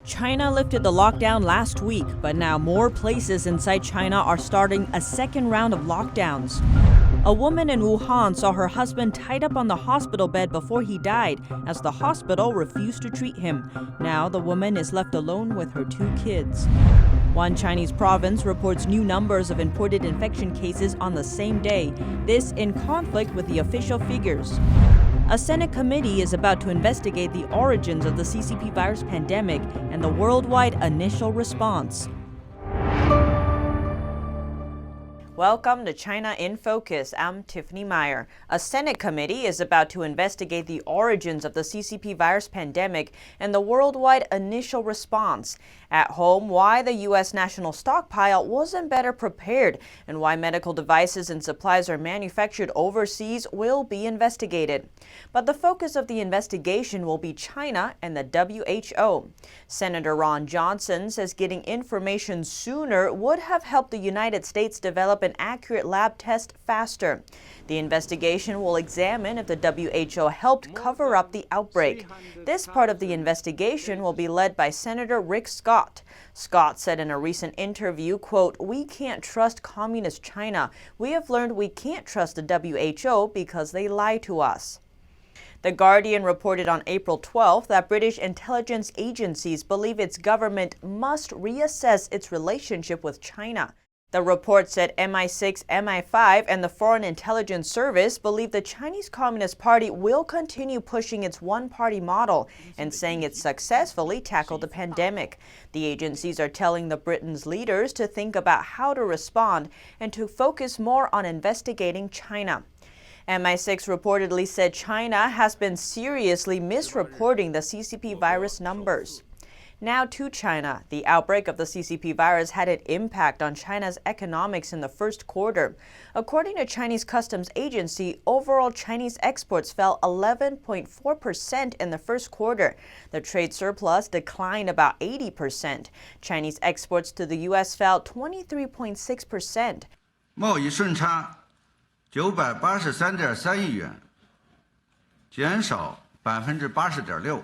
China lifted the lockdown last week, but now more places inside China are starting a second round of lockdowns. A woman in Wuhan saw her husband tied up on the hospital bed before he died, as the hospital refused to treat him. Now the woman is left alone with her 2 kids. One Chinese province reports new numbers of imported infection cases on the same day, this in conflict with the official figures. A Senate committee is about to investigate the origins of the CCP virus pandemic and the worldwide initial response. Welcome to China in Focus. I'm Tiffany Meyer. A Senate committee is about to investigate the origins of the CCP virus pandemic and the worldwide initial response. At home, why the U.S. national stockpile wasn't better prepared and why medical devices and supplies are manufactured overseas will be investigated. But the focus of the investigation will be China and the WHO. Senator Ron Johnson says getting information sooner would have helped the United States develop an accurate lab test faster. The investigation will examine if the WHO helped cover up the outbreak. This part of the investigation will be led by Senator Rick Scott. Scott said in a recent interview, quote, "We can't trust communist China. We have learned we can't trust the WHO because they lie to us." The Guardian reported on April 12th that British intelligence agencies believe its government must reassess its relationship with China. The report said MI6, MI5, and the Foreign Intelligence Service believe the Chinese Communist Party will continue pushing its one-party model and saying it successfully tackled the pandemic. The agencies are telling the Britain's leaders to think about how to respond and to focus more on investigating China. MI6 reportedly said China has been seriously misreporting the CCP virus numbers. Now to China. The outbreak of the CCP virus had an impact on China's economics in the first quarter. According to Chinese Customs Agency, overall Chinese exports fell 11.4% in the first quarter. The trade surplus declined about 80%. Chinese exports to the U.S. fell 23.6%. 贸易顺差 983.3亿元，减少 80.6%。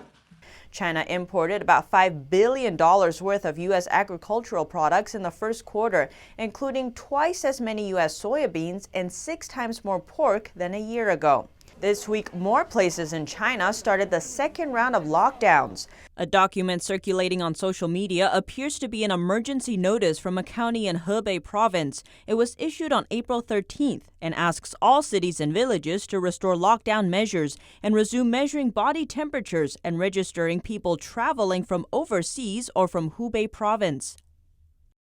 China imported about $5 billion worth of U.S. agricultural products in the first quarter, including twice as many U.S. soybeans and 6 times more pork than a year ago. This week, more places in China started the second round of lockdowns. A document circulating on social media appears to be an emergency notice from a county in Hebei province. It was issued on April 13th and asks all cities and villages to restore lockdown measures and resume measuring body temperatures and registering people traveling from overseas or from Hubei province.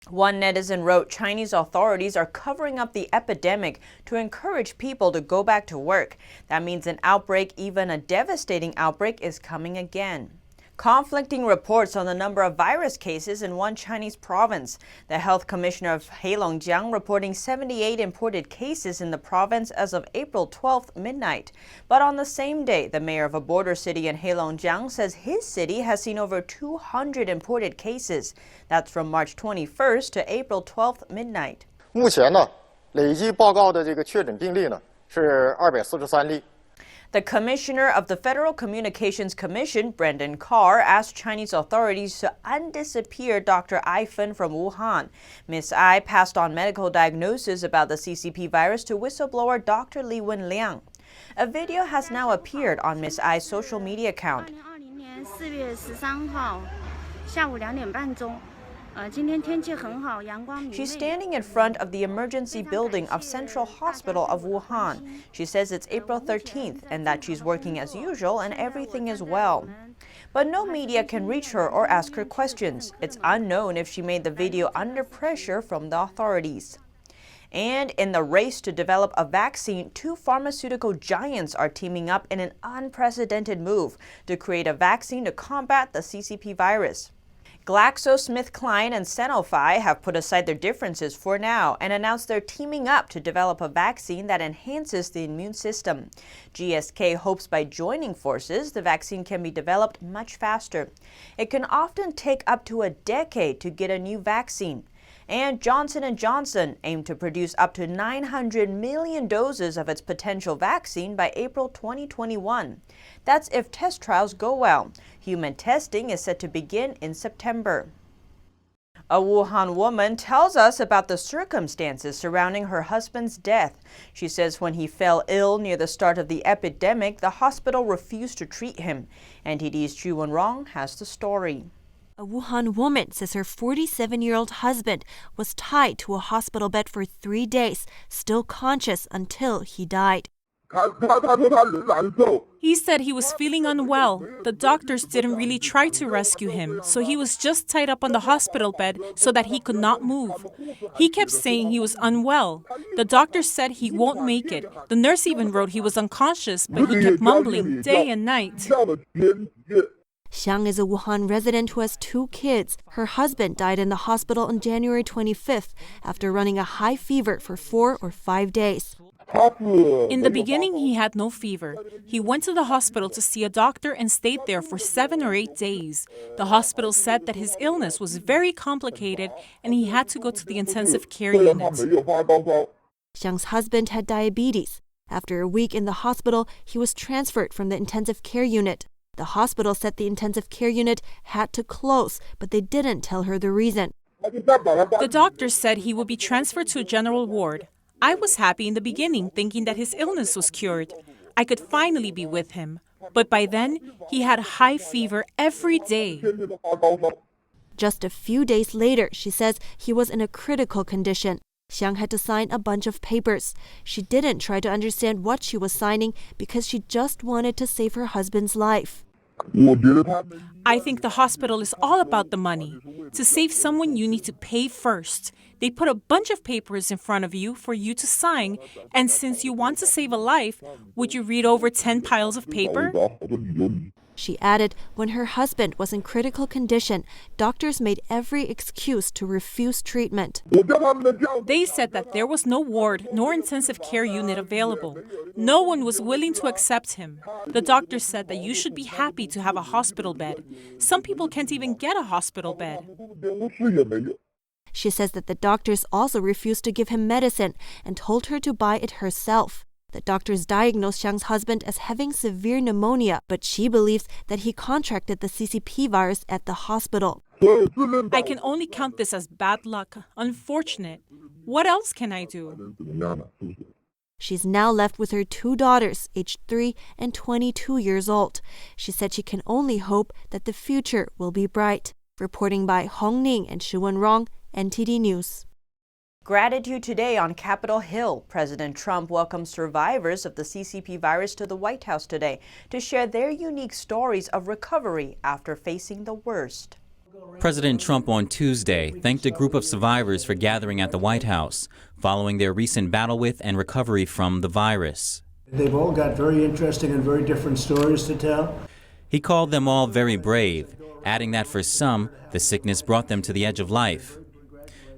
One netizen wrote Chinese authorities are covering up the epidemic to encourage people to go back to work. That means an outbreak, even a devastating outbreak, is coming again. Conflicting reports on the number of virus cases in one Chinese province. The health commissioner of Heilongjiang reporting 78 imported cases in the province as of April 12th midnight. But on the same day, the mayor of a border city in Heilongjiang says his city has seen over 200 imported cases. That's from March 21st to April 12th midnight. 目前呢，累计报告的这个确诊病例呢是243例。 The commissioner of the Federal Communications Commission, Brendan Carr, asked Chinese authorities to undisappear Dr. Ai Fen from Wuhan. Ms. Ai passed on medical diagnosis about the CCP virus to whistleblower Dr. Li Wenliang. A video has now appeared on Ms. Ai's social media account. 2020年4月13号下午2点半钟。 今天天气很好，阳光明媚。 She's standing in front of the emergency building of Central Hospital of Wuhan. She says it's April 13th and that she's working as usual and everything is well. But no media can reach her or ask her questions. It's unknown if she made the video under pressure from the authorities. And in the race to develop a vaccine, 2 pharmaceutical giants are teaming up in an unprecedented move to create a vaccine to combat the CCP virus. GlaxoSmithKline and Sanofi have put aside their differences for now and announced they're teaming up to develop a vaccine that enhances the immune system. GSK hopes by joining forces, the vaccine can be developed much faster. It can often take up to a decade to get a new vaccine. And Johnson & Johnson aim to produce up to 900 million doses of its potential vaccine by April 2021. That's if test trials go well. Human testing is set to begin in September. A Wuhan woman tells us about the circumstances surrounding her husband's death. She says when he fell ill near the start of the epidemic, the hospital refused to treat him. NTD's Chu Wen-rong has the story. A Wuhan woman says her 47-year-old husband was tied to a hospital bed for 3 days, still conscious until he died. He said he was feeling unwell. The doctors didn't really try to rescue him, so he was just tied up on the hospital bed so that he could not move. He kept saying he was unwell. The doctors said he won't make it. The nurse even wrote he was unconscious, but he kept mumbling day and night. Xiang is a Wuhan resident who has 2 kids. Her husband died in the hospital on January 25th after running a high fever for 4 or 5 days. In the beginning, he had no fever. He went to the hospital to see a doctor and stayed there for 7 or 8 days. The hospital said that his illness was very complicated and he had to go to the intensive care unit. Xiang's husband had diabetes. After a week in the hospital, he was transferred from the intensive care unit. The hospital said the intensive care unit had to close, but they didn't tell her the reason. The doctor said he would be transferred to a general ward. I was happy in the beginning, thinking that his illness was cured. I could finally be with him. But by then, he had high fever every day. Just a few days later, she says he was in a critical condition. Xiang had to sign a bunch of papers. She didn't try to understand what she was signing because she just wanted to save her husband's life. I think the hospital is all about the money. To save someone, you need to pay first. They put a bunch of papers in front of you for you to sign, and since you want to save a life, would you read over 10 piles of paper? She added when her husband was in critical condition, doctors made every excuse to refuse treatment. They said that there was no ward nor intensive care unit available. No one was willing to accept him. The doctor said that you should be happy to have a hospital bed. Some people can't even get a hospital bed. She says that the doctors also refused to give him medicine and told her to buy it herself. The doctors diagnosed Xiang's husband as having severe pneumonia, but she believes that he contracted the CCP virus at the hospital. I can only count this as bad luck, unfortunate. What else can I do? She's now left with her 2 daughters, aged 3 and 22 years old. She said she can only hope that the future will be bright. Reporting by Hong Ning and Chu Wen-rong, NTD News. Gratitude today on Capitol Hill. President Trump welcomed survivors of the CCP virus to the White House today to share their unique stories of recovery after facing the worst. President Trump on Tuesday thanked a group of survivors for gathering at the White House following their recent battle with and recovery from the virus. They've all got very interesting and very different stories to tell. He called them all very brave, adding that for some, the sickness brought them to the edge of life.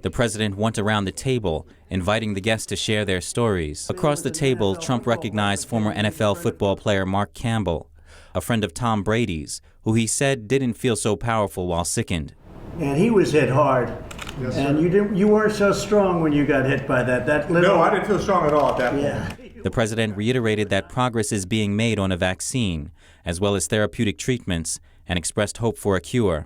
The president went around the table, inviting the guests to share their stories. Across the table, Trump recognized former NFL football player Mark Campbell, a friend of Tom Brady's, who he said didn't feel so powerful while sickened. And he was hit hard. Yes, and you weren't so strong when you got hit by that. No, I didn't feel strong at all at that point. Yeah. The president reiterated that progress is being made on a vaccine, as well as therapeutic treatments, and expressed hope for a cure.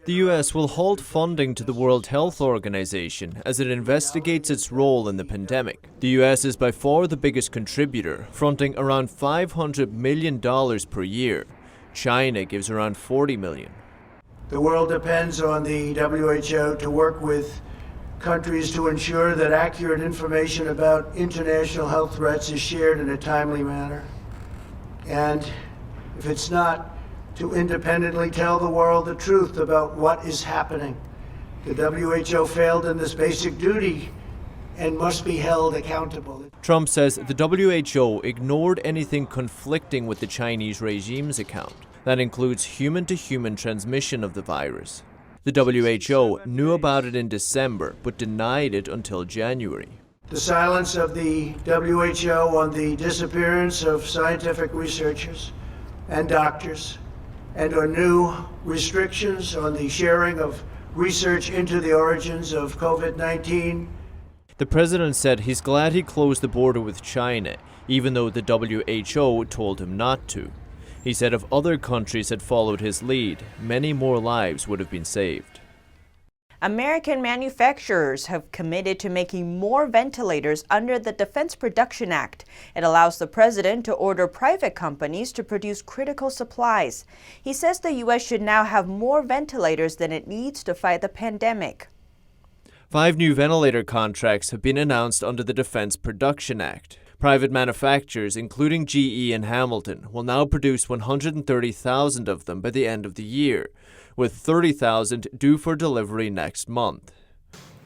The U.S. will halt funding to the World Health Organization as it investigates its role in the pandemic. The U.S. is by far the biggest contributor, fronting around $500 million per year. China gives around $40 million. The world depends on the WHO to work with countries to ensure that accurate information about international health threats is shared in a timely manner. And if it's not, to independently tell the world the truth about what is happening. The WHO failed in this basic duty and must be held accountable. Trump says the WHO ignored anything conflicting with the Chinese regime's account. That includes human-to-human transmission of the virus. The WHO knew about it in December, but denied it until January. The silence of the WHO on the disappearance of scientific researchers and doctors, and on new restrictions on the sharing of research into the origins of COVID-19. The president said he's glad he closed the border with China, even though the WHO told him not to. He said if other countries had followed his lead, many more lives would have been saved. American manufacturers have committed to making more ventilators under the Defense Production Act. It allows the president to order private companies to produce critical supplies. He says the U.S. should now have more ventilators than it needs to fight the pandemic. 5 new ventilator contracts have been announced under the Defense Production Act. Private manufacturers, including GE and Hamilton, will now produce 130,000 of them by the end of the year, with 30,000 due for delivery next month.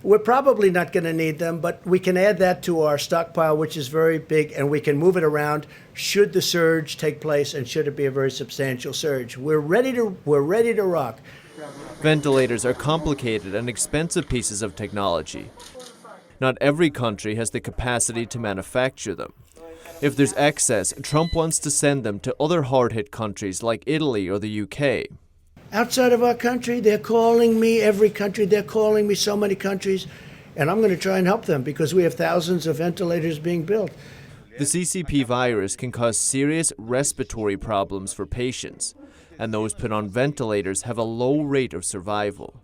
We're probably not going to need them, but we can add that to our stockpile, which is very big, and we can move it around should the surge take place and should it be a very substantial surge. We're ready to rock. Ventilators are complicated and expensive pieces of technology. Not every country has the capacity to manufacture them. If there's excess, Trump wants to send them to other hard-hit countries like Italy or the UK. Outside of our country, they're calling me, every country, they're calling me, so many countries, and I'm going to try and help them because we have thousands of ventilators being built. The CCP virus can cause serious respiratory problems for patients, and those put on ventilators have a low rate of survival.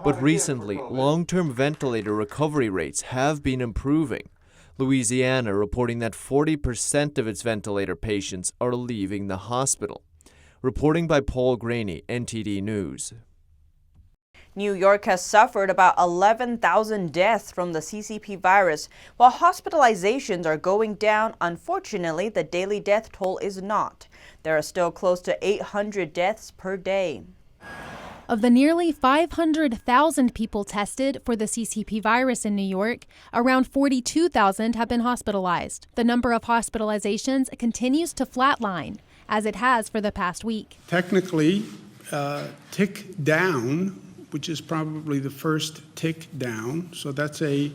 But recently, long-term ventilator recovery rates have been improving. Louisiana reporting that 40% of its ventilator patients are leaving the hospital. Reporting by Paul Graney, NTD News. New York has suffered about 11,000 deaths from the CCP virus. While hospitalizations are going down, unfortunately, the daily death toll is not. There are still close to 800 deaths per day. Of the nearly 500,000 people tested for the CCP virus in New York, around 42,000 have been hospitalized. The number of hospitalizations continues to flatline, as it has for the past week. Technically, tick down, which is probably the first tick down, so that's a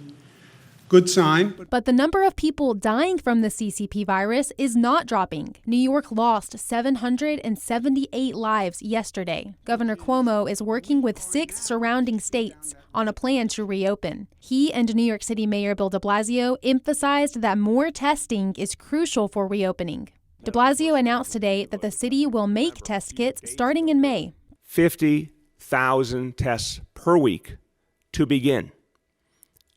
good sign. But the number of people dying from the CCP virus is not dropping. New York lost 778 lives yesterday. Governor Cuomo is working with 6 surrounding states on a plan to reopen. He and New York City Mayor Bill de Blasio emphasized that more testing is crucial for reopening. De Blasio announced today that the city will make test kits starting in May. 50,000 tests per week to begin.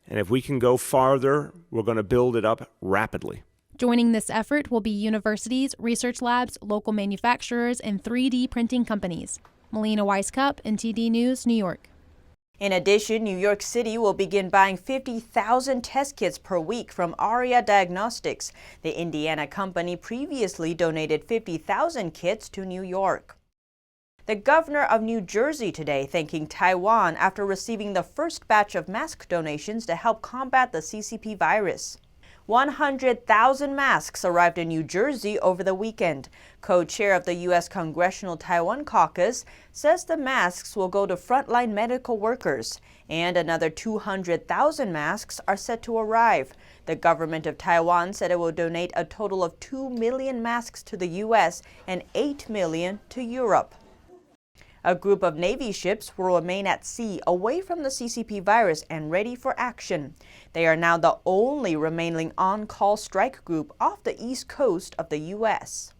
And if we can go farther, we're going to build it up rapidly. Joining this effort will be universities, research labs, local manufacturers, and 3D printing companies. Melina Weiskup, NTD News, New York. In addition, New York City will begin buying 50,000 test kits per week from ARIA Diagnostics. The Indiana company previously donated 50,000 kits to New York. The governor of New Jersey today thanking Taiwan after receiving the first batch of mask donations to help combat the CCP virus. 100,000 masks arrived in New Jersey over the weekend. Co-chair of the U.S. Congressional Taiwan Caucus says the masks will go to frontline medical workers, and another 200,000 masks are set to arrive. The government of Taiwan said it will donate a total of 2 million masks to the U.S. and 8 million to Europe. A group of Navy ships will remain at sea away from the CCP virus and ready for action. They are now the only remaining on-call strike group off the east coast of the U.S.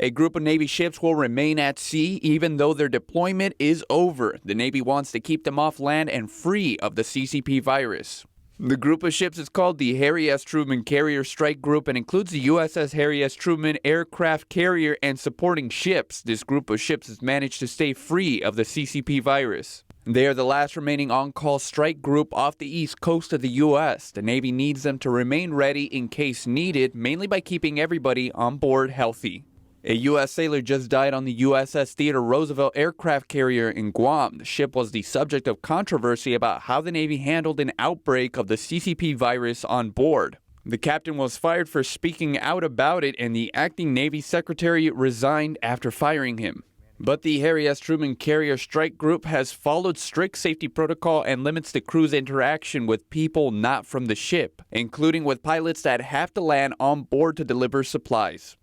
A group of Navy ships will remain at sea even though their deployment is over. The Navy wants to keep them off land and free of the CCP virus. The group of ships is called the Harry S. Truman Carrier Strike Group and includes the USS Harry S. Truman aircraft carrier and supporting ships. This group of ships has managed to stay free of the CCP virus. They are the last remaining on-call strike group off the east coast of the U.S. The Navy needs them to remain ready in case needed, mainly by keeping everybody on board healthy. A U.S. sailor just died on the USS Theodore Roosevelt aircraft carrier in Guam. The ship was the subject of controversy about how the Navy handled an outbreak of the CCP virus on board. The captain was fired for speaking out about it, and the acting Navy secretary resigned after firing him. But the Harry S. Truman Carrier Strike Group has followed strict safety protocol and limits the crew's interaction with people not from the ship, including with pilots that have to land on board to deliver supplies.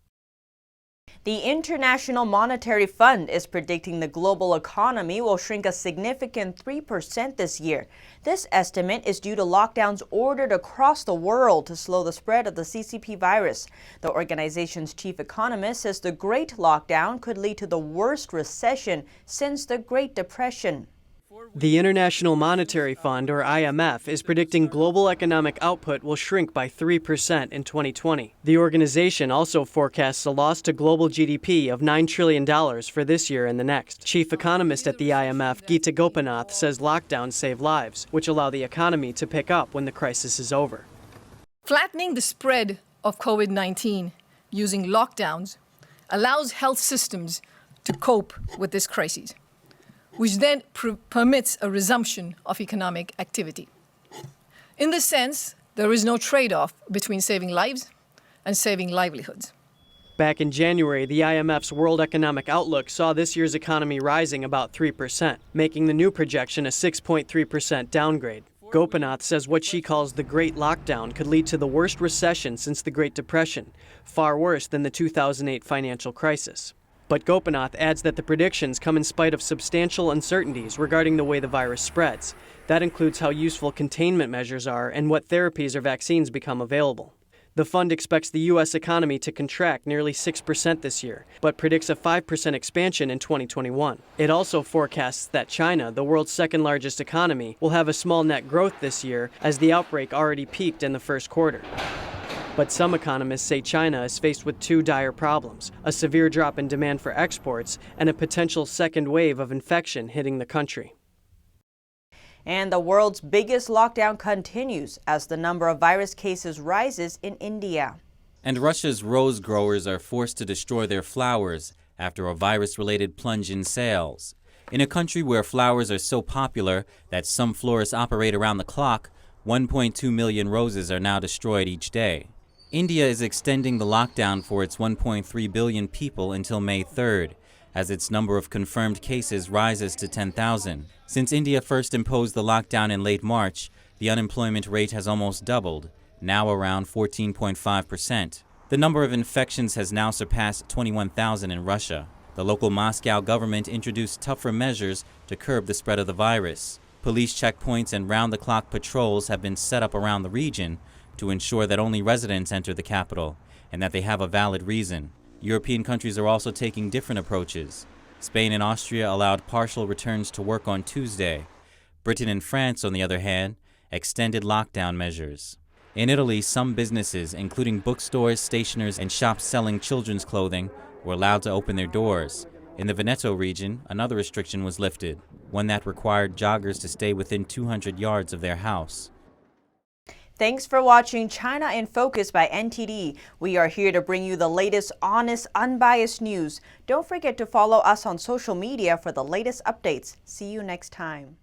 The International Monetary Fund is predicting the global economy will shrink a significant 3% this year. This estimate is due to lockdowns ordered across the world to slow the spread of the CCP virus. The organization's chief economist says the Great Lockdown could lead to the worst recession since the Great Depression. The International Monetary Fund, or IMF, is predicting global economic output will shrink by 3% in 2020. The organization also forecasts a loss to global GDP of $9 trillion for this year and the next. Chief economist at the IMF, Geeta Gopinath, says lockdowns save lives, which allow the economy to pick up when the crisis is over. Flattening the spread of COVID-19 using lockdowns allows health systems to cope with this crisis, which then permits a resumption of economic activity. In this sense, there is no trade-off between saving lives and saving livelihoods. Back in January, the IMF's World Economic Outlook saw this year's economy rising about 3%, making the new projection a 6.3% downgrade. Gopinath says what she calls the Great Lockdown could lead to the worst recession since the Great Depression, far worse than the 2008 financial crisis. But Gopinath adds that the predictions come in spite of substantial uncertainties regarding the way the virus spreads. That includes how useful containment measures are and what therapies or vaccines become available. The fund expects the U.S. economy to contract nearly 6% this year, but predicts a 5% expansion in 2021. It also forecasts that China, the world's second largest economy, will have a small net growth this year as the outbreak already peaked in the first quarter. But some economists say China is faced with two dire problems: a severe drop in demand for exports and a potential second wave of infection hitting the country. And the world's biggest lockdown continues as the number of virus cases rises in India. And Russia's rose growers are forced to destroy their flowers after a virus-related plunge in sales. In a country where flowers are so popular that some florists operate around the clock, 1.2 million roses are now destroyed each day. India is extending the lockdown for its 1.3 billion people until May 3rd, as its number of confirmed cases rises to 10,000. Since India first imposed the lockdown in late March, the unemployment rate has almost doubled, now around 14.5%. The number of infections has now surpassed 21,000 in Russia. The local Moscow government introduced tougher measures to curb the spread of the virus. Police checkpoints and round-the-clock patrols have been set up around the region to ensure that only residents enter the capital and that they have a valid reason. European countries are also taking different approaches. Spain and Austria allowed partial returns to work on Tuesday. Britain and France, on the other hand, extended lockdown measures. In Italy, some businesses, including bookstores, stationers, and shops selling children's clothing, were allowed to open their doors. In the Veneto region, another restriction was lifted, one that required joggers to stay within 200 yards of their house. Thanks for watching China in Focus by NTD. We are here to bring you the latest honest, unbiased news. Don't forget to follow us on social media for the latest updates. See you next time.